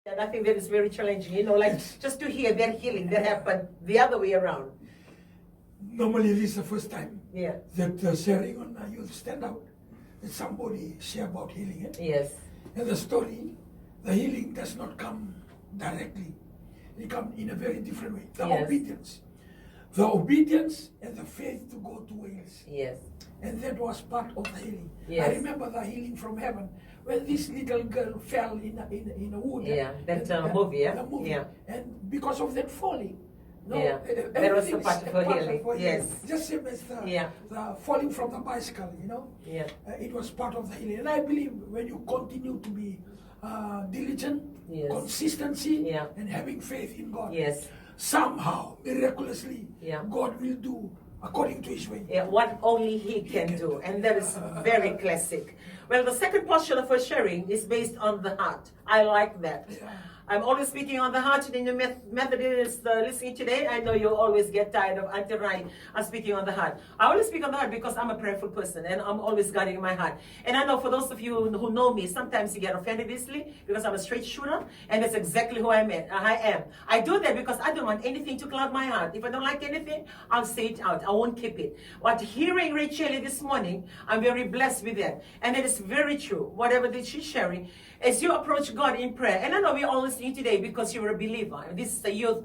And I think that is very challenging, like just to hear that healing that happened the other way around. Normally, this is the first time Yeah. that sharing on Youth Standout, that somebody share about healing. Yes. And the story, the healing does not come directly. It comes in a very different way. The Yes. obedience. The obedience and the faith to go to Wales. Yes. And that was part of the healing. Yes. I remember the healing from heaven, when this little girl fell in a wood. Yeah, that And, movie, yeah? The movie. Yeah. And because of that falling, Yeah. That was a part of her healing. Yes. Just same as the, Yeah. the falling from the bicycle, Yeah. it was part of the healing. And I believe when you continue to be diligent, Yes. consistency, Yeah. and having faith in God, Yes. somehow, miraculously, Yeah. God will do according to His way. Yeah, what only He can do. And that is very classic. Well, the second portion of her sharing is based on the heart. I like that. Yeah. I'm always speaking on the heart. And in the Methodist listening today, I know you always get tired of Auntie Rai speaking on the heart. I always speak on the heart because I'm a prayerful person and I'm always guarding my heart. And I know for those of you who know me, sometimes you get offended easily because I'm a straight shooter, and that's exactly who I am. I do that because I don't want anything to cloud my heart. If I don't like anything, I'll say it out. I won't keep it. But hearing Rachel this morning, I'm very blessed with that. And it is very true. Whatever that she's sharing, as you approach God in prayer, and I know we're all listening today because you're a believer. This is a youth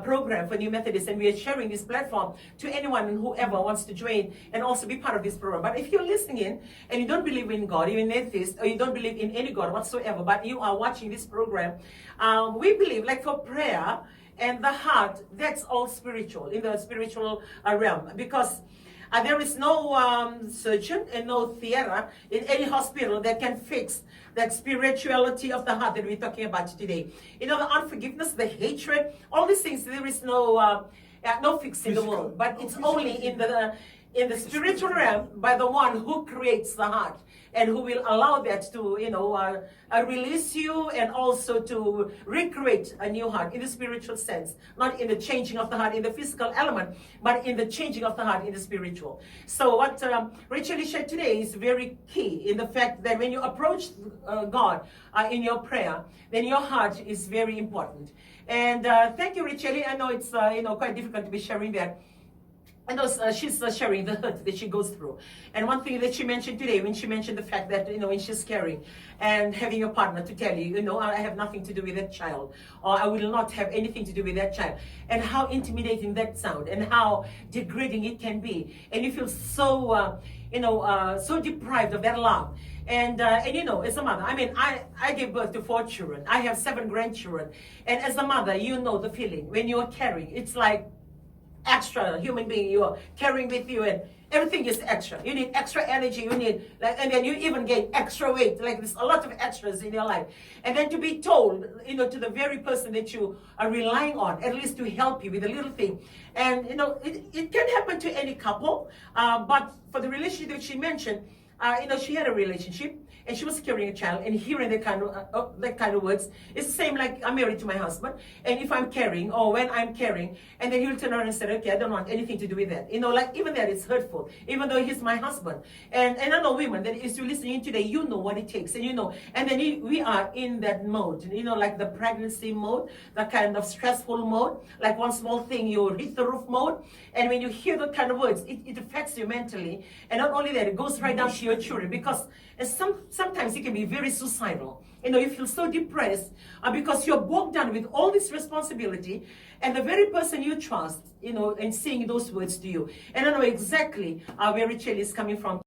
program for New Methodists, and we are sharing this platform to anyone and whoever wants to join and also be part of this program. But if you're listening in and you don't believe in God, you're an atheist, or you don't believe in any God whatsoever, but you are watching this program, we believe, like for prayer and the heart, that's all spiritual, in the spiritual realm, because there is no surgeon and no theater in any hospital that can fix that spirituality of the heart that we're talking about today. The unforgiveness, the hatred, all these things, there is no fix in the world. But it's only in the spiritual realm by the one who creates the heart and who will allow that to, release you and also to recreate a new heart in the spiritual sense, not in the changing of the heart in the physical element, but in the changing of the heart in the spiritual. So what Rachel shared today is very key in the fact that when you approach God in your prayer, then your heart is very important. And thank you, Rachel. I know it's quite difficult to be sharing that. And she's sharing the hurt that she goes through. And one thing that she mentioned today, when she mentioned the fact that, when she's caring and having a partner to tell you, I have nothing to do with that child, or I will not have anything to do with that child, and how intimidating that sound and how degrading it can be. And you feel so, so deprived of that love. And as a mother, I gave birth to 4 children. I have 7 grandchildren. And as a mother, you know the feeling when you're carrying. It's like extra human being you are carrying with you, and everything is extra. You need extra energy, and then you even gain extra weight. Like there's a lot of extras in your life. And then to be told, to the very person that you are relying on, at least to help you with a little thing. And it can happen to any couple, but for the relationship that she mentioned, she had a relationship and she was carrying a child, and hearing that kind of words, it's the same like I'm married to my husband, and if I'm carrying, or when I'm carrying, and then he'll turn around and say, okay, I don't want anything to do with that. Like even that is hurtful, even though he's my husband. And I know women that is listening today, you know what it takes, and and then we are in that mode, like the pregnancy mode, the kind of stressful mode, like one small thing, you hit the roof mode, and when you hear that kind of words, it affects you mentally. And not only that, it goes right down to your children, because sometimes it can be very suicidal. You feel so depressed because you're bogged down with all this responsibility, and the very person you trust, and saying those words to you. And I know exactly where Rachel is coming from.